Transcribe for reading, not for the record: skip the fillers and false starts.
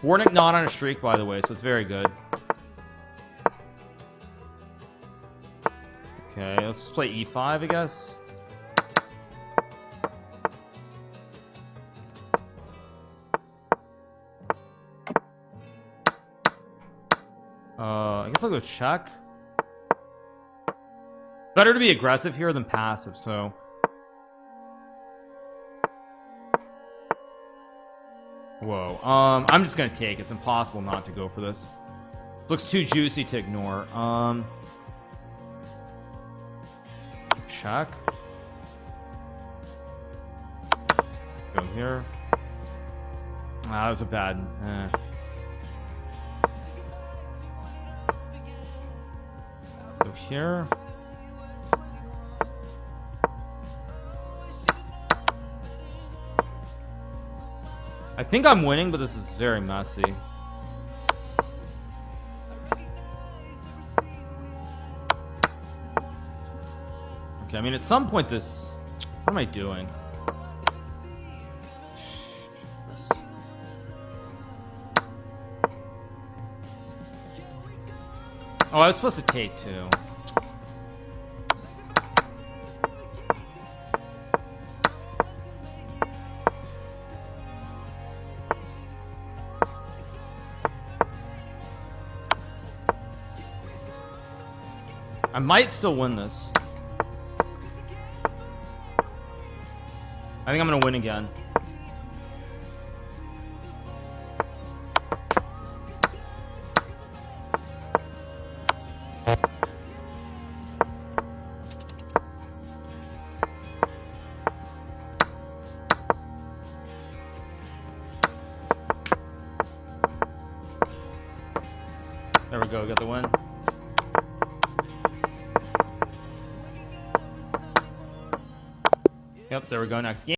Warnick not on a streak, by the way, so it's very good. Okay, let's just play e5, I guess. I guess I'll go check. Better to be aggressive here than passive, so whoa. I'm just gonna take. It's impossible not to go for this. This looks too juicy to ignore. Check. Let's go here. Ah, that was a bad. Let's go here. I think I'm winning, but this is very messy. Okay, I mean, at some point this... What am I doing? Jesus. Oh, I was supposed to take two. I might still win this. I think I'm gonna win again. There we go, got the win. Yep, there we go, next game.